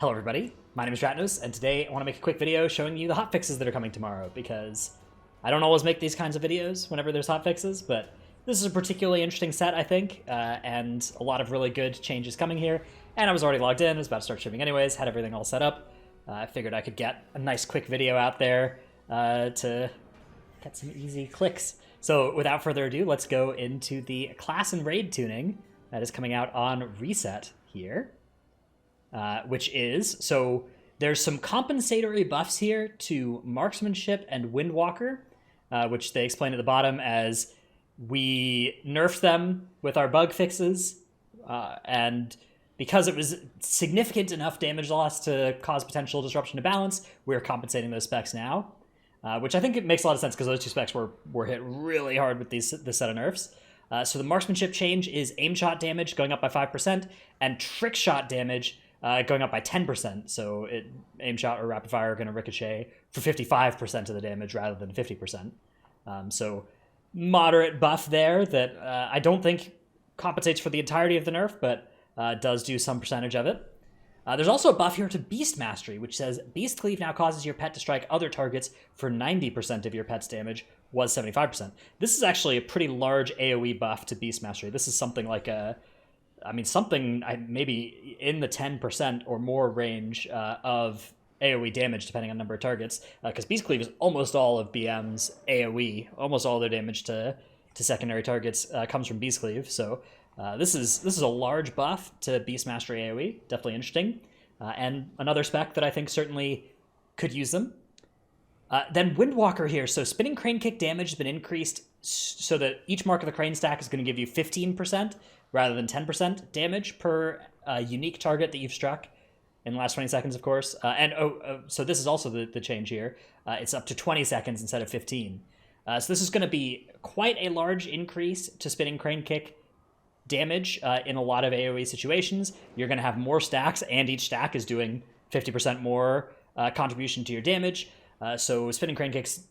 Hello everybody, my name is Ratnos, and today I want to make a quick video showing you the hotfixes that are coming tomorrow, because I don't always make these kinds of videos whenever there's hotfixes, but this is a particularly interesting set, I think, and a lot of really good changes coming here, and I was already logged in, I was about to start streaming anyways, had everything all set up. I figured I could get a nice quick video out there to get some easy clicks. So without further ado, let's go into the class and raid tuning that is coming out on Reset here. Which is, so there's some compensatory buffs here to Marksmanship and Windwalker, which they explain at the bottom as we nerfed them with our bug fixes, and because it was significant enough damage loss to cause potential disruption to balance, we're compensating those specs now, which I think it makes a lot of sense because those two specs were hit really hard with this set of nerfs. So the Marksmanship change is aim shot damage going up by 5%, and trick shot damage going up by 10%, so aim shot or rapid fire are going to ricochet for 55% of the damage rather than 50%. So moderate buff there that I don't think compensates for the entirety of the nerf, but does do some percentage of it. There's also a buff here to Beast Mastery, which says Beast Cleave now causes your pet to strike other targets for 90% of your pet's damage, was 75%. This is actually a pretty large AoE buff to Beast Mastery. This is something like something maybe in the 10% or more range of AoE damage, depending on number of targets, because Beast Cleave is almost all of BM's AoE. Almost all their damage to secondary targets comes from Beast Cleave, so this is a large buff to Beast Mastery AoE, definitely interesting, and another spec that I think certainly could use them. Then Windwalker here, so Spinning Crane Kick damage has been increased so that each mark of the crane stack is going to give you 15%, rather than 10% damage per unique target that you've struck in the last 20 seconds, of course. So this is also the change here. It's up to 20 seconds instead of 15. So this is going to be quite a large increase to Spinning Crane Kick damage in a lot of AoE situations. You're going to have more stacks, and each stack is doing 50% more contribution to your damage. So Spinning Crane Kick's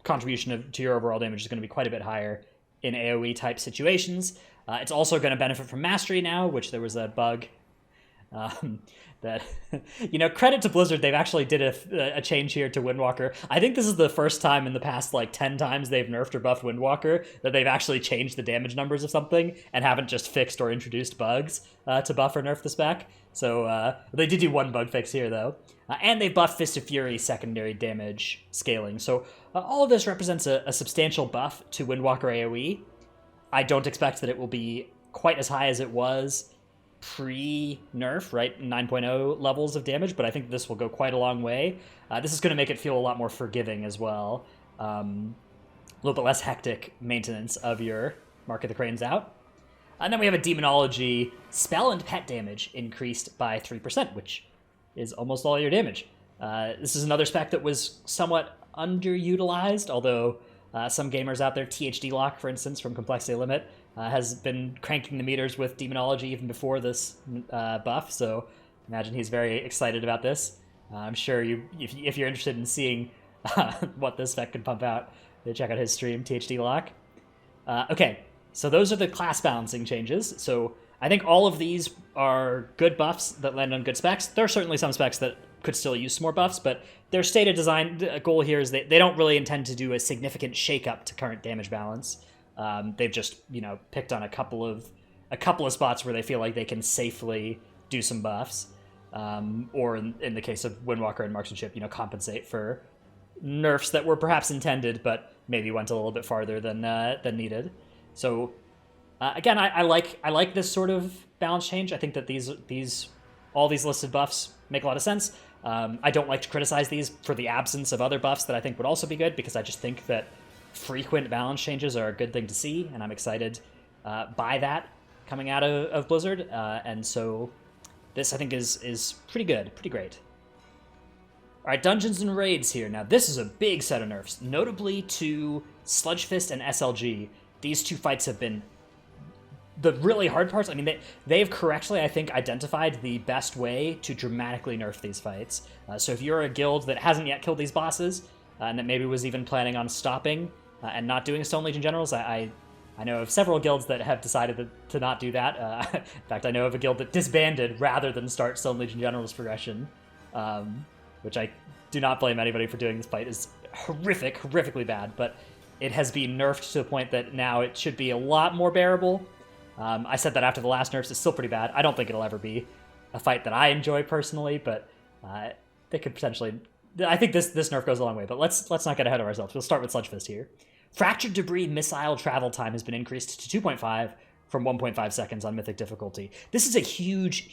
contribution to your overall damage is going to be quite a bit higher in AoE type situations. It's also going to benefit from Mastery now, which there was a bug that, credit to Blizzard, they've actually did a change here to Windwalker. I think this is the first time in the past, 10 times they've nerfed or buffed Windwalker that they've actually changed the damage numbers of something and haven't just fixed or introduced bugs to buff or nerf the spec. So they did do one bug fix here, though. And they buffed Fist of Fury secondary damage scaling. So all of this represents a substantial buff to Windwalker AoE. I don't expect that it will be quite as high as it was pre-nerf, right? 9.0 levels of damage, but I think this will go quite a long way. This is going to make it feel a lot more forgiving as well. A little bit less hectic maintenance of your Mark of the Cranes out. And then we have a Demonology spell and pet damage increased by 3%, which is almost all your damage. This is another spec that was somewhat underutilized, although some gamers out there, THD Lock, for instance, from Complexity Limit, has been cranking the meters with Demonology even before this buff, so imagine he's very excited about this. I'm sure if you're interested in seeing what this spec can pump out, check out his stream, THD Lock. Okay, so those are the class balancing changes. So I think all of these are good buffs that land on good specs. There are certainly some specs that could still use some more buffs, but their stated design goal here is they don't really intend to do a significant shakeup to current damage balance. They've just picked on a couple of spots where they feel like they can safely do some buffs, or in the case of Windwalker and Marksmanship, compensate for nerfs that were perhaps intended but maybe went a little bit farther than needed. So again, I like this sort of balance change. I think that all these listed buffs make a lot of sense. I don't like to criticize these for the absence of other buffs that I think would also be good, because I just think that frequent balance changes are a good thing to see, and I'm excited by that coming out of Blizzard. And so this, I think, is pretty good, pretty great. All right, Dungeons and Raids here. Now, this is a big set of nerfs, notably to Sludgefist and SLG. These two fights have been the really hard parts. I mean, they've correctly, I think, identified the best way to dramatically nerf these fights. So if you're a guild that hasn't yet killed these bosses, and that maybe was even planning on stopping and not doing Stone Legion Generals, I I know of several guilds that have decided to not do that. In fact, I know of a guild that disbanded rather than start Stone Legion General's progression, which I do not blame anybody for doing. This fight is horrifically bad, but it has been nerfed to the point that now it should be a lot more bearable. I said that after the last nerfs, it's still pretty bad. I don't think it'll ever be a fight that I enjoy personally, but they could potentially... I think this nerf goes a long way, but let's not get ahead of ourselves. We'll start with Sludgefist here. Fractured Debris missile travel time has been increased to 2.5 from 1.5 seconds on Mythic difficulty. This is a huge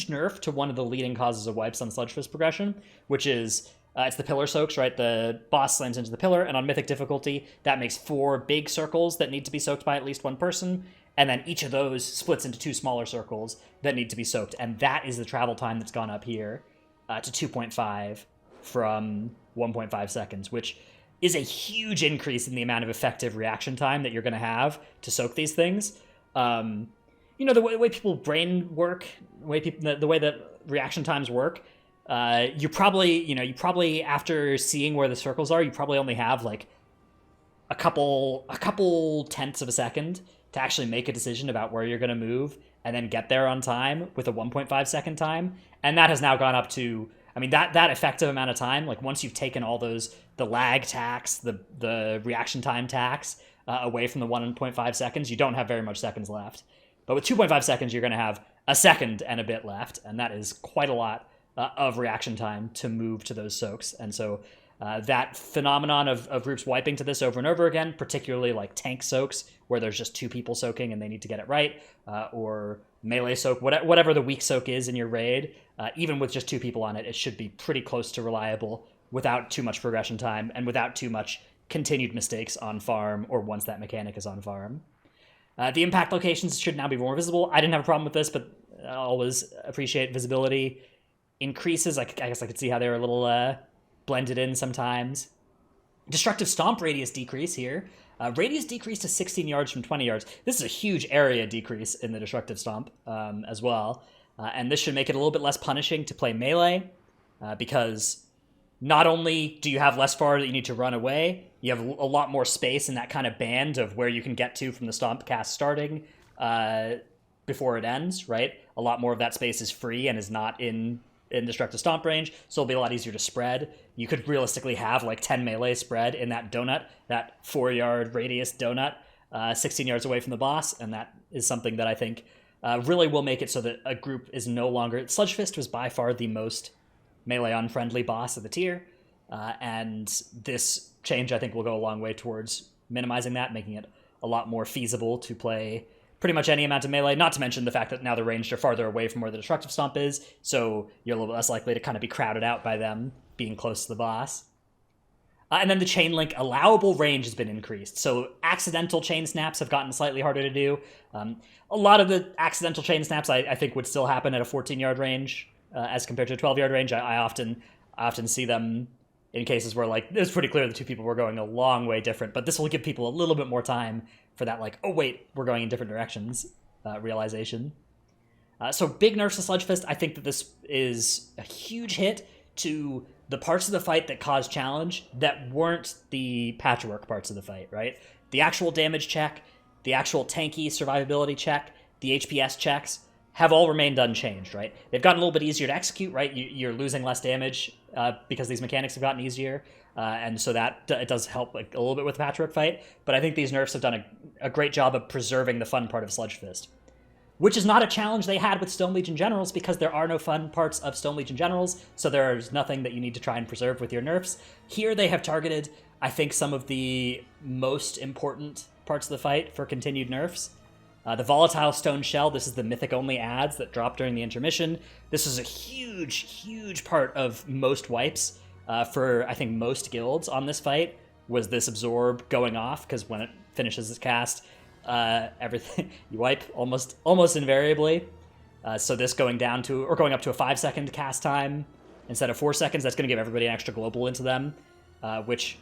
nerf to one of the leading causes of wipes on Sludgefist progression, which is... it's the pillar soaks, right? The boss slams into the pillar, and on Mythic difficulty, that makes 4 big circles that need to be soaked by at least one person, and then each of those splits into 2 smaller circles that need to be soaked, and that is the travel time that's gone up here to 2.5 from 1.5 seconds, which is a huge increase in the amount of effective reaction time that you're going to have to soak these things. You know, the way people brain work, the way that reaction times work, you probably after seeing where the circles are, you probably only have like a couple tenths of a second to actually make a decision about where you're going to move and then get there on time with a 1.5 second time. And that has now gone up to, I mean, that effective amount of time, like once you've taken all those, the lag tax, the reaction time tax away from the 1.5 seconds, you don't have very much seconds left. But with 2.5 seconds, you're going to have a second and a bit left. And that is quite a lot of reaction time to move to those soaks. And so that phenomenon of groups wiping to this over and over again, particularly like tank soaks, where there's just 2 people soaking and they need to get it right, or melee soak, whatever the weak soak is in your raid, even with just 2 people on it, it should be pretty close to reliable without too much progression time and without too much continued mistakes on farm or once that mechanic is on farm. The impact locations should now be more visible. I didn't have a problem with this, but I always appreciate visibility increases. I guess I could see how they were a little blended in sometimes. Destructive Stomp radius decrease here. Radius decreased to 16 yards from 20 yards. This is a huge area decrease in the Destructive Stomp as well. And this should make it a little bit less punishing to play melee, because not only do you have less far that you need to run away, you have a lot more space in that kind of band of where you can get to from the Stomp cast starting before it ends, right? A lot more of that space is free and is not in Destructive Stomp range, so it'll be a lot easier to spread. You could realistically have like 10 melee spread in that donut, that 4-yard radius donut, 16 yards away from the boss, and that is something that I think really will make it so that a group is no longer... Sludgefist was by far the most melee-unfriendly boss of the tier, and this change, I think, will go a long way towards minimizing that, making it a lot more feasible to play pretty much any amount of melee, not to mention the fact that now the ranged are farther away from where the Destructive Stomp is, so you're a little bit less likely to kind of be crowded out by them being close to the boss. And then the chain link allowable range has been increased, so accidental chain snaps have gotten slightly harder to do. A lot of the accidental chain snaps I think would still happen at a 14-yard range as compared to a 12-yard range. I often see them in cases where like it's pretty clear the 2 people were going a long way different, but this will give people a little bit more time for that, like, oh wait, we're going in different directions realization. So big nerfs to Sludgefist. I think that this is a huge hit to the parts of the fight that caused challenge that weren't the patchwork parts of the fight, right? The actual damage check, the actual tanky survivability check, the HPS checks have all remained unchanged, right? They've gotten a little bit easier to execute, right? You're losing less damage because these mechanics have gotten easier, and so that it does help like, a little bit with the patchwork fight, but I think these nerfs have done a great job of preserving the fun part of Sludgefist, which is not a challenge they had with Stone Legion Generals because there are no fun parts of Stone Legion Generals, so there's nothing that you need to try and preserve with your nerfs. Here they have targeted, I think, some of the most important parts of the fight for continued nerfs. The Volatile Stone Shell, this is the Mythic-only ads that drop during the intermission. This is a huge part of most wipes for, I think, most guilds on this fight, was this Absorb going off, because when it finishes its cast, everything you wipe almost invariably. So this going down to, or going up to a 5-second cast time instead of 4 seconds, that's going to give everybody an extra global into them, which,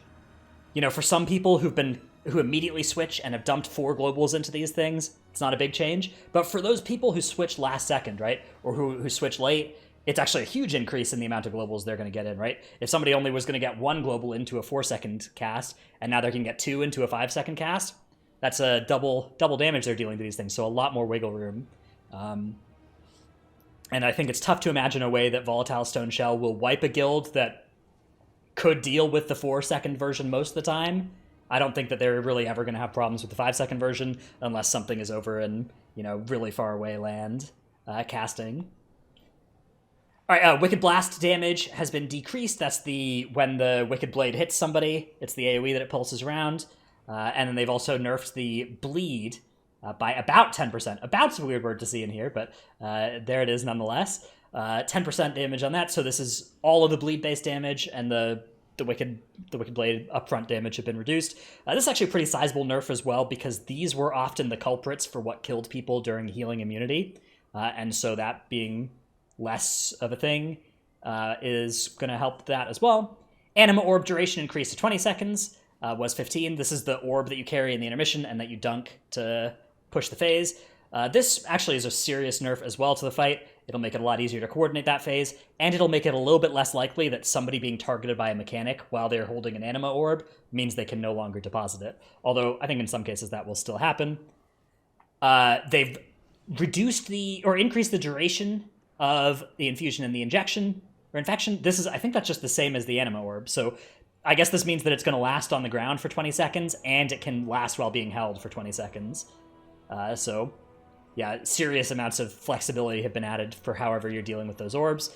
you know, for some people who immediately switch and have dumped 4 globals into these things, it's not a big change. But for those people who switch last second, right, or who switch late, it's actually a huge increase in the amount of globals they're going to get in, right? If somebody only was going to get 1 global into a 4-second cast, and now they're going to get 2 into a 5-second cast, that's a double damage they're dealing to these things, so a lot more wiggle room. And I think it's tough to imagine a way that Volatile Stone Shell will wipe a guild that could deal with the 4-second version most of the time. I don't think that they're really ever going to have problems with the 5-second version unless something is over in, really far away land casting. All right, Wicked Blast damage has been decreased. That's when the Wicked Blade hits somebody. It's the AoE that it pulses around. And then they've also nerfed the Bleed by about 10%. About's a weird word to see in here, but there it is nonetheless. 10% damage on that. So this is all of the bleed-based damage, and the Wicked Blade upfront damage have been reduced. This is actually a pretty sizable nerf as well, because these were often the culprits for what killed people during healing immunity. And so that being less of a thing is going to help that as well. Anima Orb duration increased to 20 seconds, was 15. This is the orb that you carry in the intermission and that you dunk to push the phase. This actually is a serious nerf as well to the fight. It'll make it a lot easier to coordinate that phase, and it'll make it a little bit less likely that somebody being targeted by a mechanic while they're holding an Anima Orb means they can no longer deposit it. Although I think in some cases that will still happen. They've reduced increased the duration of the infusion and the injection or infection. I think that's just the same as the Anima Orb. So I guess this means that it's going to last on the ground for 20 seconds, and it can last while being held for 20 seconds. Yeah, serious amounts of flexibility have been added for however you're dealing with those orbs,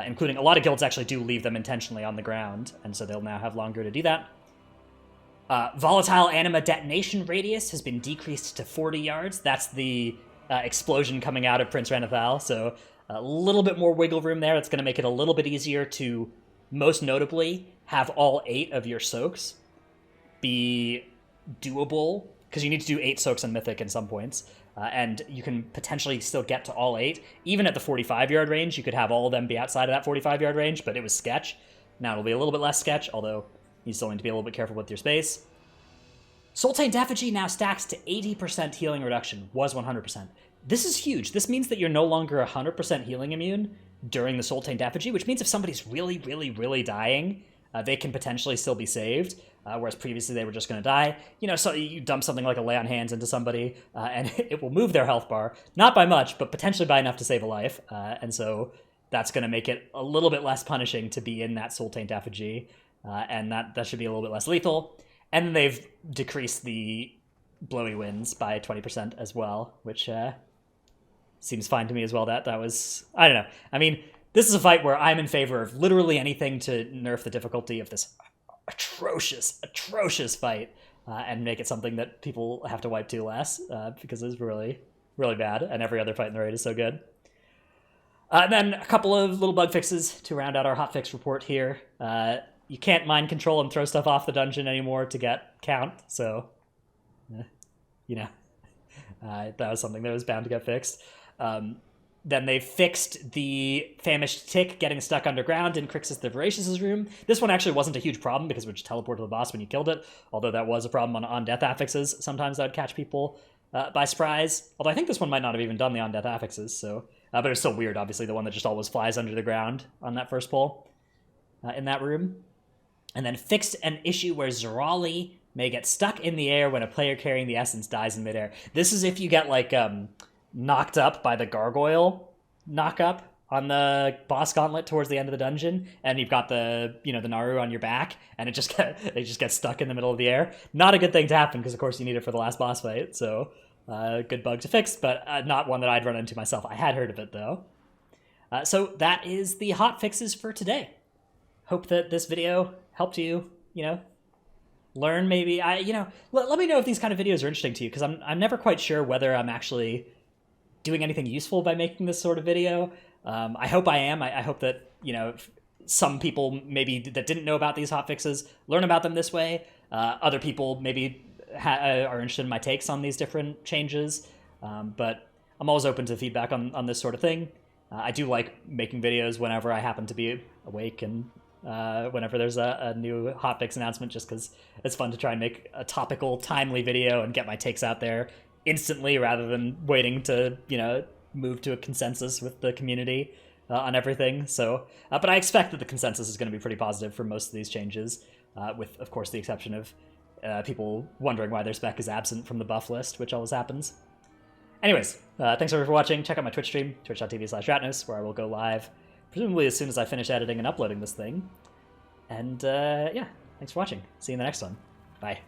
including a lot of guilds actually do leave them intentionally on the ground, and so they'll now have longer to do that. Volatile Anima detonation radius has been decreased to 40 yards. That's the explosion coming out of Prince Renethal, so a little bit more wiggle room there. That's going to make it a little bit easier to, most notably, have all 8 of your soaks be doable, because you need to do 8 soaks on Mythic at some points, and you can potentially still get to all 8. Even at the 45-yard range, you could have all of them be outside of that 45-yard range, but it was sketch. Now it'll be a little bit less sketch, although you still need to be a little bit careful with your space. Sultain's Effigy now stacks to 80% healing reduction, was 100%. This is huge. This means that you're no longer 100% healing immune during the Sultain's Effigy, which means if somebody's really, really, really dying, they can potentially still be saved, whereas previously they were just going to die. So you dump something like a Lay on Hands into somebody, and it will move their health bar, not by much, but potentially by enough to save a life, and so that's going to make it a little bit less punishing to be in that Sultain's Effigy, and that should be a little bit less lethal. And then they've decreased the Blowy Winds by 20% as well, which seems fine to me as well. That was, I don't know. I mean, this is a fight where I'm in favor of literally anything to nerf the difficulty of this atrocious fight and make it something that people have to wipe to less, because it's really, really bad, and every other fight in the raid is so good. And then a couple of little bug fixes to round out our hotfix report here. You can't mind control and throw stuff off the dungeon anymore to get count, so, that was something that was bound to get fixed. Then they fixed the Famished Tick getting stuck underground in Crixus the Voracious's room. This one actually wasn't a huge problem because it would just teleport to the boss when you killed it, although that was a problem on death affixes. Sometimes that would catch people by surprise, although I think this one might not have even done the on-death affixes, so... but it's still weird, obviously, the one that just always flies under the ground on that first pull in that room. And then fixed an issue where Zerali may get stuck in the air when a player carrying the essence dies in midair. This is if you get, knocked up by the gargoyle knock-up on the boss gauntlet towards the end of the dungeon, and you've got the Naru on your back, and it just gets stuck in the middle of the air. Not a good thing to happen, because of course you need it for the last boss fight, so good bug to fix, but not one that I'd run into myself. I had heard of it, though. So that is the hot fixes for today. Hope that this video helped you, learn maybe. Let me know if these kind of videos are interesting to you, because I'm never quite sure whether I'm actually doing anything useful by making this sort of video. I hope I am. I hope that, some people maybe that didn't know about these hotfixes learn about them this way. Other people maybe are interested in my takes on these different changes. But I'm always open to feedback on this sort of thing. I do like making videos whenever I happen to be awake and whenever there's a new hotfix announcement, just because it's fun to try and make a topical, timely video and get my takes out there instantly rather than waiting to, move to a consensus with the community on everything. So, but I expect that the consensus is going to be pretty positive for most of these changes, with, of course, the exception of people wondering why their spec is absent from the buff list, which always happens. Anyways, thanks everyone for watching. Check out my Twitch stream, twitch.tv/Ratnos, where I will go live, presumably as soon as I finish editing and uploading this thing. And yeah, thanks for watching. See you in the next one. Bye.